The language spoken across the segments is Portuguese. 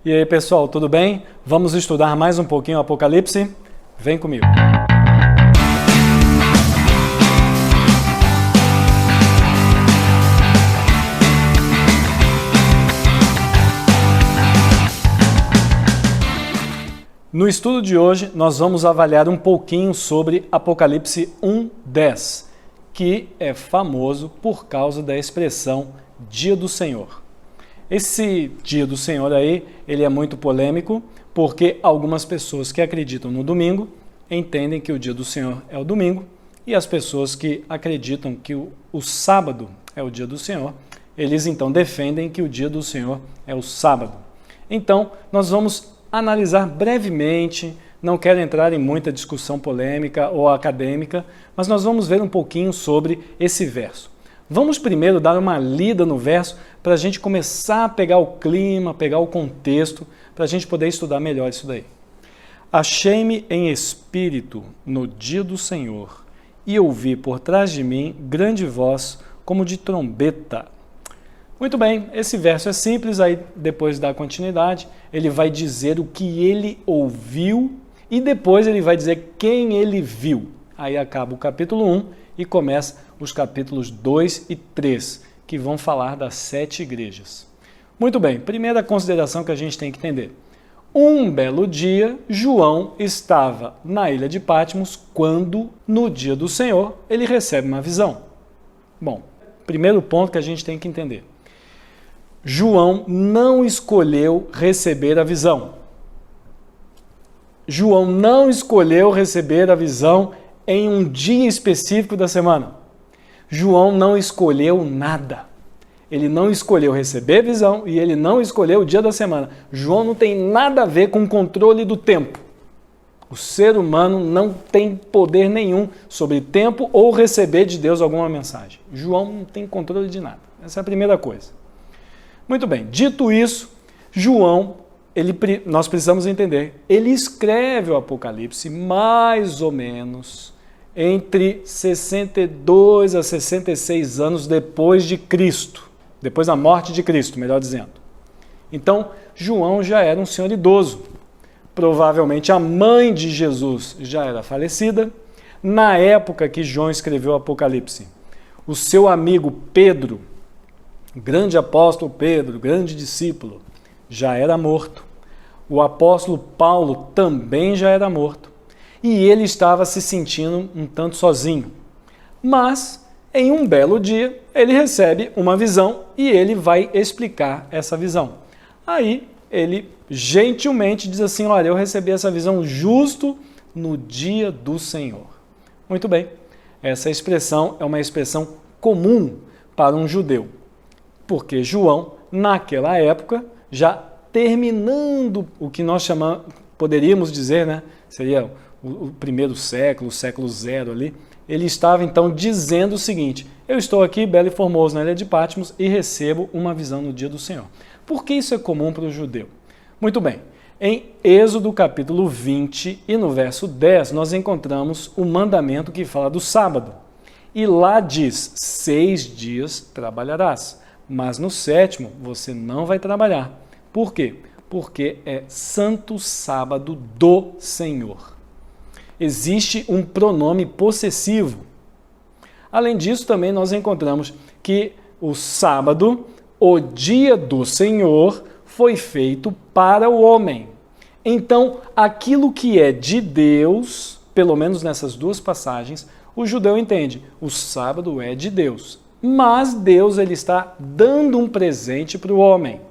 E aí, pessoal, tudo bem? Vamos estudar mais um pouquinho o Apocalipse? Vem comigo! No estudo de hoje, nós vamos avaliar um pouquinho sobre Apocalipse 1:10, que é famoso por causa da expressão Dia do Senhor. Esse Dia do Senhor aí, ele é muito polêmico, porque algumas pessoas que acreditam no domingo entendem que o Dia do Senhor é o domingo, e as pessoas que acreditam que o sábado é o Dia do Senhor, eles então defendem que o Dia do Senhor é o sábado. Então, nós vamos analisar brevemente, não quero entrar em muita discussão polêmica ou acadêmica, mas nós vamos ver um pouquinho sobre esse verso. Vamos primeiro dar uma lida no verso para a gente começar a pegar o clima, pegar o contexto, para a gente poder estudar melhor isso daí. Achei-me em espírito no dia do Senhor e ouvi por trás de mim grande voz como de trombeta. Muito bem, esse verso é simples, aí depois da continuidade, ele vai dizer o que ele ouviu e depois ele vai dizer quem ele viu. Aí acaba o capítulo 1 e começa os capítulos 2 e 3, que vão falar das 7 igrejas. Muito bem, primeira consideração que a gente tem que entender. Um belo dia, João estava na ilha de Patmos quando, no dia do Senhor, ele recebe uma visão. Bom, primeiro ponto que a gente tem que entender. João não escolheu receber a visão. João não escolheu receber a visão em um dia específico da semana. João não escolheu nada. Ele não escolheu receber visão e ele não escolheu o dia da semana. João não tem nada a ver com o controle do tempo. O ser humano não tem poder nenhum sobre tempo ou receber de Deus alguma mensagem. João não tem controle de nada. Essa é a primeira coisa. Muito bem, dito isso, João, nós precisamos entender, ele escreve o Apocalipse mais ou menos entre 62 a 66 anos depois de Cristo, depois da morte de Cristo, melhor dizendo. Então, João já era um senhor idoso. Provavelmente a mãe de Jesus já era falecida. Na época que João escreveu o Apocalipse, o seu amigo Pedro, grande apóstolo Pedro, grande discípulo, já era morto. O apóstolo Paulo também já era morto. E ele estava se sentindo um tanto sozinho. Mas, em um belo dia, ele recebe uma visão e ele vai explicar essa visão. Aí, ele gentilmente diz assim, olha, eu recebi essa visão justo no dia do Senhor. Muito bem, essa expressão é uma expressão comum para um judeu. Porque João, naquela época, já terminando o que nós poderíamos dizer, né? Seria o primeiro século, o século zero ali, ele estava então dizendo o seguinte, eu estou aqui, belo e formoso, na ilha de Patmos e recebo uma visão no dia do Senhor. Por que isso é comum para o judeu? Muito bem, em Êxodo capítulo 20 e no verso 10, nós encontramos o mandamento que fala do sábado. E lá diz, 6 dias trabalharás. Mas no 7º você não vai trabalhar. Por quê? Porque é santo sábado do Senhor. Existe um pronome possessivo. Além disso, também nós encontramos que o sábado, o dia do Senhor, foi feito para o homem. Então, aquilo que é de Deus, pelo menos nessas duas passagens, o judeu entende, o sábado é de Deus. Mas Deus ele está dando um presente para o homem.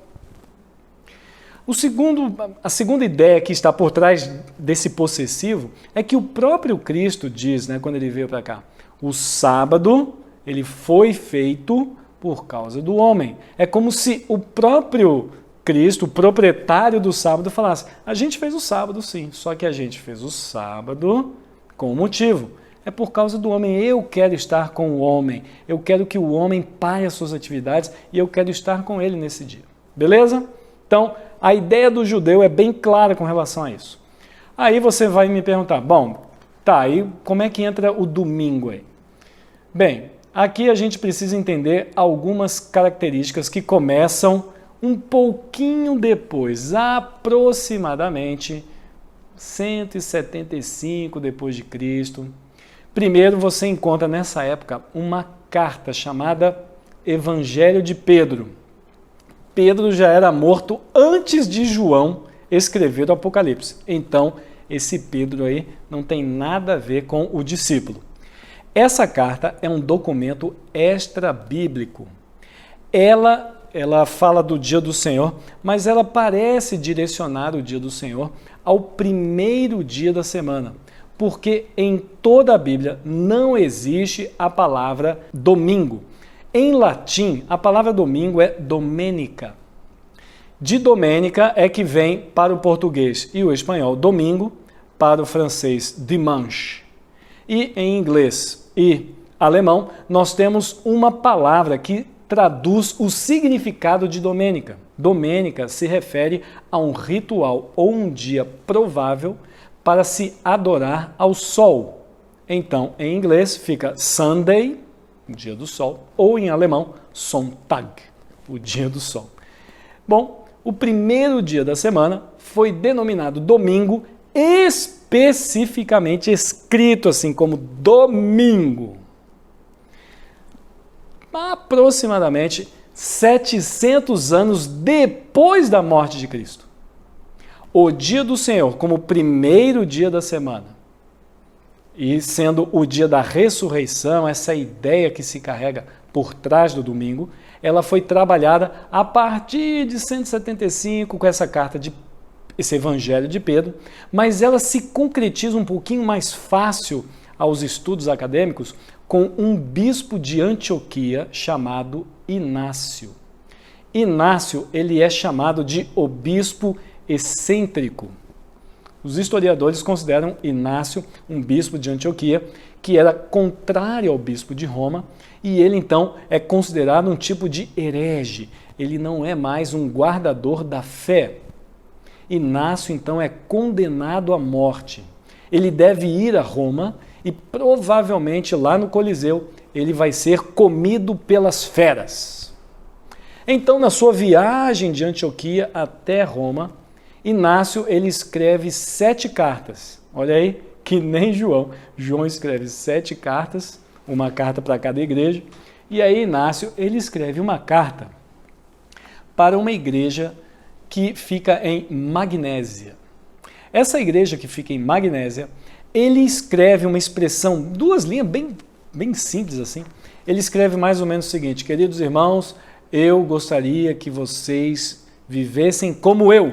A segunda ideia que está por trás desse possessivo é que o próprio Cristo diz, né, quando ele veio para cá, o sábado ele foi feito por causa do homem. É como se o próprio Cristo, o proprietário do sábado, falasse, a gente fez o sábado sim, só que a gente fez o sábado com um motivo. É por causa do homem, eu quero estar com o homem, eu quero que o homem pare as suas atividades e eu quero estar com ele nesse dia. Beleza? Então, a ideia do judeu é bem clara com relação a isso. Aí você vai me perguntar, bom, tá, aí como é que entra o domingo aí? Bem, aqui a gente precisa entender algumas características que começam Um pouquinho depois, aproximadamente 175 depois de Cristo, primeiro você encontra nessa época uma carta chamada Evangelho de Pedro. Pedro já era morto antes de João escrever o Apocalipse. Então, esse Pedro aí não tem nada a ver com o discípulo. Essa carta é um documento extra-bíblico. Ela fala do dia do Senhor, mas ela parece direcionar o dia do Senhor ao primeiro dia da semana, porque em toda a Bíblia não existe a palavra domingo. Em latim, a palavra domingo é domenica. De domenica é que vem para o português e o espanhol domingo, para o francês dimanche. E em inglês e alemão, nós temos uma palavra que traduz o significado de domênica. Domênica se refere a um ritual ou um dia provável para se adorar ao sol. Então, em inglês fica Sunday, o dia do sol, ou em alemão, Sonntag, o dia do sol. Bom, o primeiro dia da semana foi denominado domingo, especificamente escrito assim como domingo. Aproximadamente 700 anos depois da morte de Cristo. O dia do Senhor como primeiro dia da semana e sendo o dia da ressurreição, essa ideia que se carrega por trás do domingo, ela foi trabalhada a partir de 175 com essa carta esse Evangelho de Pedro, mas ela se concretiza um pouquinho mais fácil aos estudos acadêmicos com um bispo de Antioquia chamado Inácio. Inácio, ele é chamado de o bispo excêntrico. Os historiadores consideram Inácio um bispo de Antioquia que era contrário ao bispo de Roma e ele então é considerado um tipo de herege. Ele não é mais um guardador da fé. Inácio então é condenado à morte. Ele deve ir a Roma e provavelmente lá no Coliseu ele vai ser comido pelas feras. Então, na sua viagem de Antioquia até Roma, Inácio ele escreve 7 cartas. Olha aí, que nem João. João escreve 7 cartas, uma carta para cada igreja. E aí Inácio ele escreve uma carta para uma igreja que fica em Magnésia. Essa igreja que fica em Magnésia, ele escreve uma expressão, 2 linhas bem simples assim. Ele escreve mais ou menos o seguinte: queridos irmãos, eu gostaria que vocês vivessem como eu,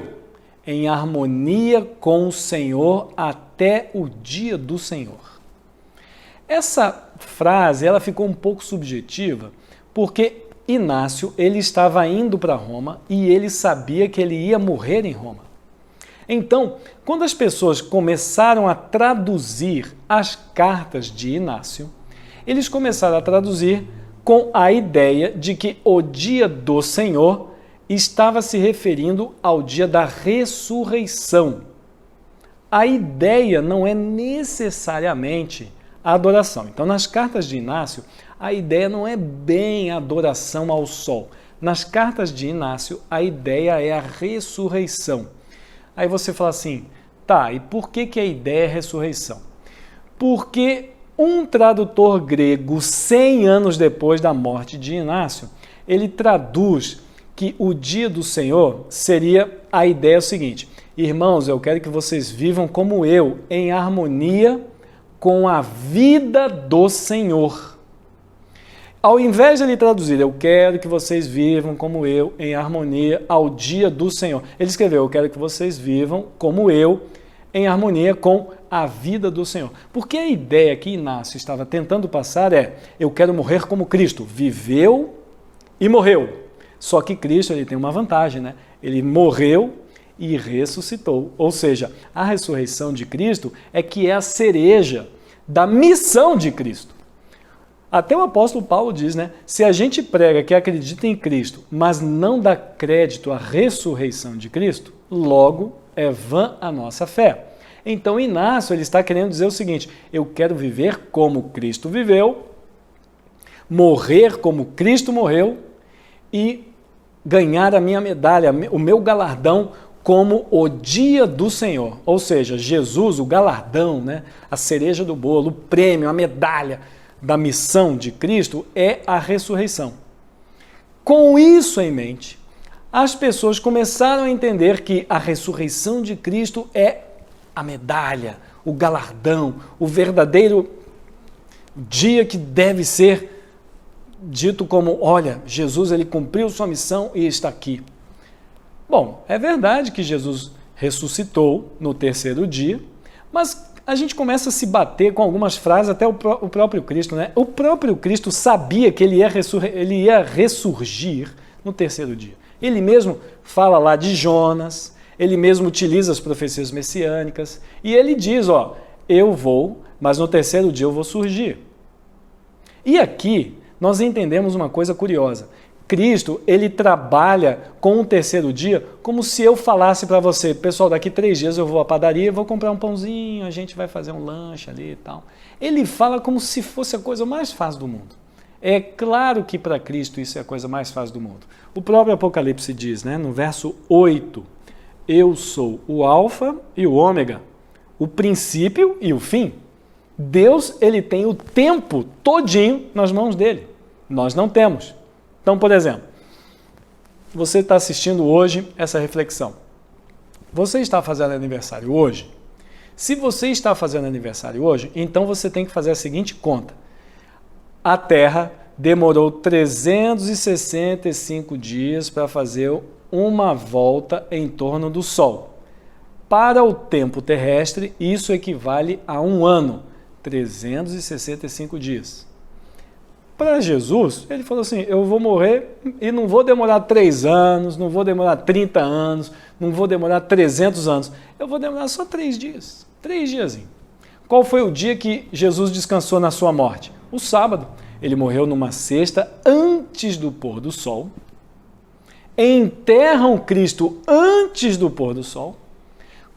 em harmonia com o Senhor até o dia do Senhor. Essa frase ela ficou um pouco subjetiva, porque Inácio ele estava indo para Roma e ele sabia que ele ia morrer em Roma. Então, quando as pessoas começaram a traduzir as cartas de Inácio, eles começaram a traduzir com a ideia de que o dia do Senhor estava se referindo ao dia da ressurreição. A ideia não é necessariamente a adoração. Então, nas cartas de Inácio, a ideia não é bem a adoração ao sol. Nas cartas de Inácio, a ideia é a ressurreição. Aí você fala assim, tá, e por que a ideia é ressurreição? Porque um tradutor grego, 100 anos depois da morte de Inácio, ele traduz que o dia do Senhor seria a ideia seguinte: irmãos, eu quero que vocês vivam como eu, em harmonia com a vida do Senhor. Ao invés de ele traduzir, eu quero que vocês vivam como eu, em harmonia ao dia do Senhor, ele escreveu, eu quero que vocês vivam como eu, em harmonia com a vida do Senhor. Porque a ideia que Inácio estava tentando passar é, eu quero morrer como Cristo, viveu e morreu. Só que Cristo ele tem uma vantagem, né? Ele morreu e ressuscitou. Ou seja, a ressurreição de Cristo é que é a cereja da missão de Cristo. Até o apóstolo Paulo diz, né? Se a gente prega que acredita em Cristo, mas não dá crédito à ressurreição de Cristo, logo é vã a nossa fé. Então Inácio ele está querendo dizer o seguinte: eu quero viver como Cristo viveu, morrer como Cristo morreu e ganhar a minha medalha, o meu galardão como o dia do Senhor. Ou seja, Jesus, o galardão, né, a cereja do bolo, o prêmio, a medalha da missão de Cristo é a ressurreição. Com isso em mente, as pessoas começaram a entender que a ressurreição de Cristo é a medalha, o galardão, o verdadeiro dia que deve ser dito como, olha, Jesus ele cumpriu sua missão e está aqui. Bom, é verdade que Jesus ressuscitou no terceiro dia, mas a gente começa a se bater com algumas frases, até o próprio Cristo, né? O próprio Cristo sabia que ele ia ressurgir no terceiro dia. Ele mesmo fala lá de Jonas, ele mesmo utiliza as profecias messiânicas, e ele diz, ó, eu vou, mas no terceiro dia eu vou surgir. E aqui nós entendemos uma coisa curiosa. Cristo, ele trabalha com o terceiro dia como se eu falasse para você, pessoal, daqui 3 dias eu vou à padaria, vou comprar um pãozinho, a gente vai fazer um lanche ali e tal. Ele fala como se fosse a coisa mais fácil do mundo. É claro que para Cristo isso é a coisa mais fácil do mundo. O próprio Apocalipse diz, né, no verso 8, eu sou o alfa e o ômega, o princípio e o fim. Deus, ele tem o tempo todinho nas mãos dele. Nós não temos. Então, por exemplo, você está assistindo hoje essa reflexão. Você está fazendo aniversário hoje? Se você está fazendo aniversário hoje, então você tem que fazer a seguinte conta. A Terra demorou 365 dias para fazer uma volta em torno do Sol. Para o tempo terrestre, isso equivale a 1 ano, 365 dias. Para Jesus, ele falou assim, eu vou morrer e não vou demorar 3 anos, não vou demorar 30 anos, não vou demorar 300 anos. Eu vou demorar só 3 dias, 3 diazinhos. Qual foi o dia que Jesus descansou na sua morte? O sábado. Ele morreu numa sexta antes do pôr do sol. Enterram Cristo antes do pôr do sol.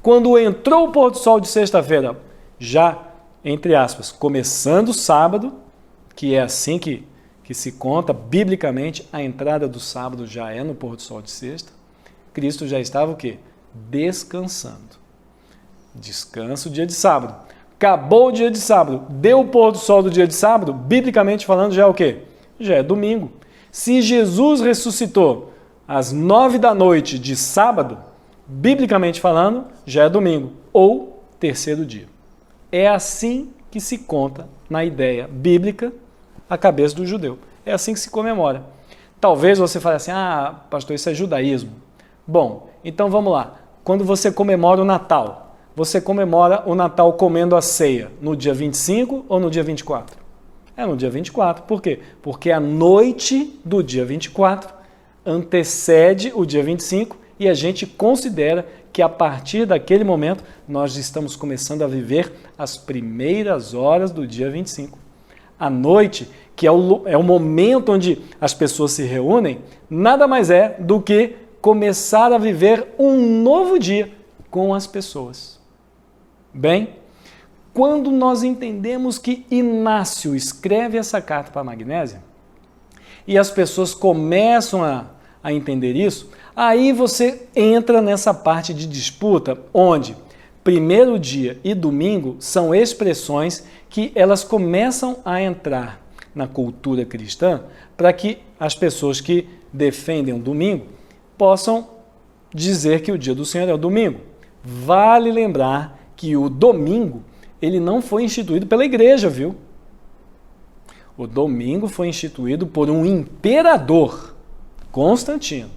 Quando entrou o pôr do sol de sexta-feira, já, entre aspas, começando o sábado, que é assim que se conta, biblicamente, a entrada do sábado já é no pôr do sol de sexta, Cristo já estava o quê? Descansando. Descanso dia de sábado. Acabou o dia de sábado, deu o pôr do sol do dia de sábado, biblicamente falando, já é o quê? Já é domingo. Se Jesus ressuscitou às 9 da noite de sábado, biblicamente falando, já é domingo, ou terceiro dia. É assim que se conta na ideia bíblica a cabeça do judeu. É assim que se comemora. Talvez você fale assim, ah, pastor, isso é judaísmo. Bom, então vamos lá. Quando você comemora o Natal, você comemora o Natal comendo a ceia no dia 25 ou no dia 24? É no dia 24. Por quê? Porque a noite do dia 24 antecede o dia 25 e a gente considera que a partir daquele momento nós estamos começando a viver as primeiras horas do dia 25. A noite, que é o momento onde as pessoas se reúnem, nada mais é do que começar a viver um novo dia com as pessoas. Bem, quando nós entendemos que Inácio escreve essa carta para a Magnésia e as pessoas começam a entender isso, aí você entra nessa parte de disputa onde primeiro dia e domingo são expressões que elas começam a entrar na cultura cristã para que as pessoas que defendem o domingo possam dizer que o dia do Senhor é o domingo. Vale lembrar que o domingo, ele não foi instituído pela igreja, viu? O domingo foi instituído por um imperador, Constantino.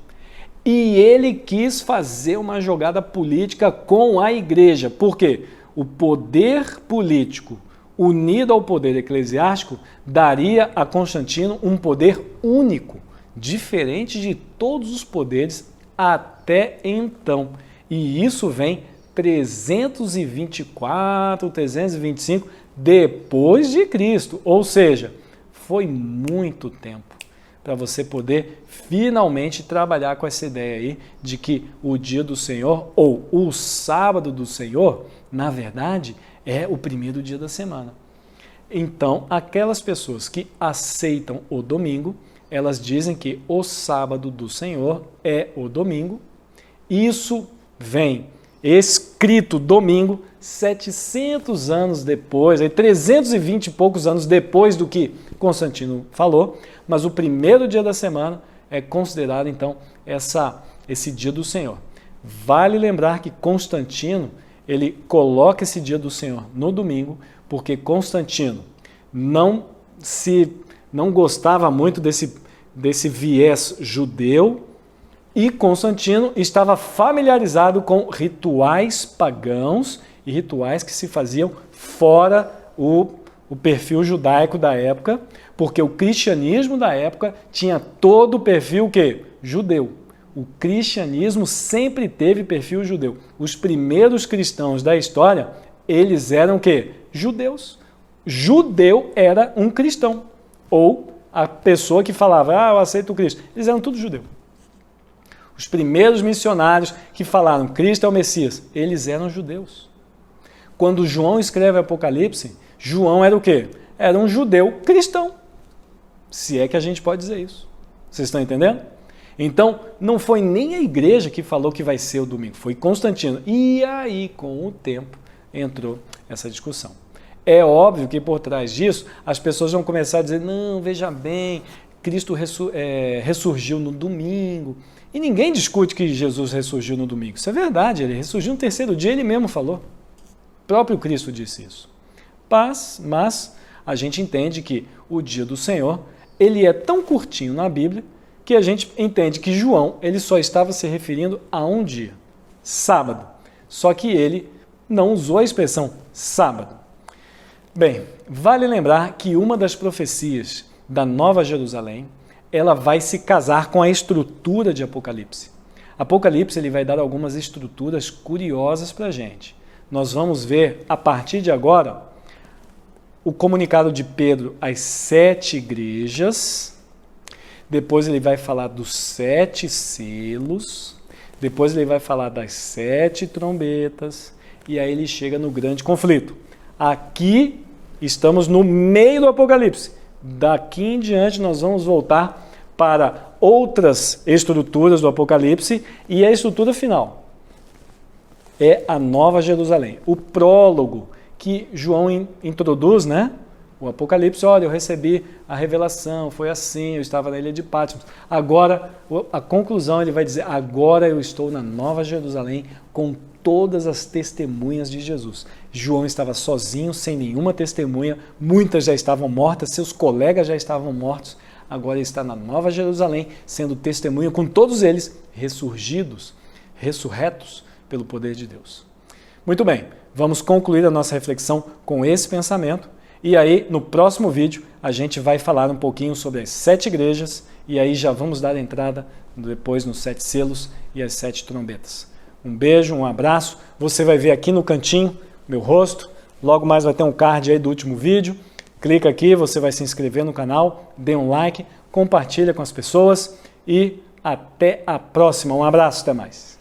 E ele quis fazer uma jogada política com a igreja. Por quê? O poder político unido ao poder eclesiástico daria a Constantino um poder único, diferente de todos os poderes até então. E isso vem 324, 325 depois de Cristo, ou seja, foi muito tempo para você poder finalmente trabalhar com essa ideia aí de que o dia do Senhor ou o sábado do Senhor, na verdade, é o primeiro dia da semana. Então, aquelas pessoas que aceitam o domingo, elas dizem que o sábado do Senhor é o domingo. Isso vem escrito domingo 700 anos depois, 320 e poucos anos depois do que Constantino falou, mas o primeiro dia da semana é considerado então esse dia do Senhor. Vale lembrar que Constantino, ele coloca esse dia do Senhor no domingo, porque Constantino não gostava muito desse viés judeu, e Constantino estava familiarizado com rituais pagãos e rituais que se faziam fora o perfil judaico da época, porque o cristianismo da época tinha todo o perfil judeu. O cristianismo sempre teve perfil judeu. Os primeiros cristãos da história, eles eram judeus. Judeu era um cristão. Ou a pessoa que falava, eu aceito o Cristo. Eles eram tudo judeu. Os primeiros missionários que falaram, Cristo é o Messias, eles eram judeus. Quando João escreve Apocalipse, João era o Era um judeu cristão. Se é que a gente pode dizer isso. Vocês estão entendendo? Então, não foi nem a igreja que falou que vai ser o domingo, foi Constantino. E aí, com o tempo, entrou essa discussão. É óbvio que por trás disso, as pessoas vão começar a dizer, não, veja bem, Cristo ressurgiu no domingo. E ninguém discute que Jesus ressurgiu no domingo. Isso é verdade, ele ressurgiu no terceiro dia, ele mesmo falou. O próprio Cristo disse isso. Mas a gente entende que o dia do Senhor, ele é tão curtinho na Bíblia, que a gente entende que João ele só estava se referindo a um dia, sábado. Só que ele não usou a expressão sábado. Bem, vale lembrar que uma das profecias da Nova Jerusalém, ela vai se casar com a estrutura de Apocalipse. Apocalipse ele vai dar algumas estruturas curiosas para a gente. Nós vamos ver, a partir de agora, o comunicado de Pedro às 7 igrejas, depois ele vai falar dos 7 selos, depois ele vai falar das 7 trombetas, e aí ele chega no grande conflito. Aqui estamos no meio do Apocalipse. Daqui em diante nós vamos voltar para outras estruturas do Apocalipse e a estrutura final é a Nova Jerusalém. O prólogo que João introduz, o Apocalipse, olha, eu recebi a revelação, foi assim, eu estava na ilha de Patmos. Agora, a conclusão, ele vai dizer, agora eu estou na Nova Jerusalém com todas as testemunhas de Jesus. João estava sozinho, sem nenhuma testemunha, muitas já estavam mortas, seus colegas já estavam mortos, agora ele está na Nova Jerusalém, sendo testemunha com todos eles ressurretos pelo poder de Deus. Muito bem, vamos concluir a nossa reflexão com esse pensamento, e aí no próximo vídeo a gente vai falar um pouquinho sobre as 7 igrejas, e aí já vamos dar entrada depois nos 7 selos e as 7 trombetas. Um beijo, um abraço. Você vai ver aqui no cantinho meu rosto. Logo mais vai ter um card aí do último vídeo. Clica aqui, você vai se inscrever no canal, dê um like, compartilha com as pessoas e até a próxima. Um abraço, até mais.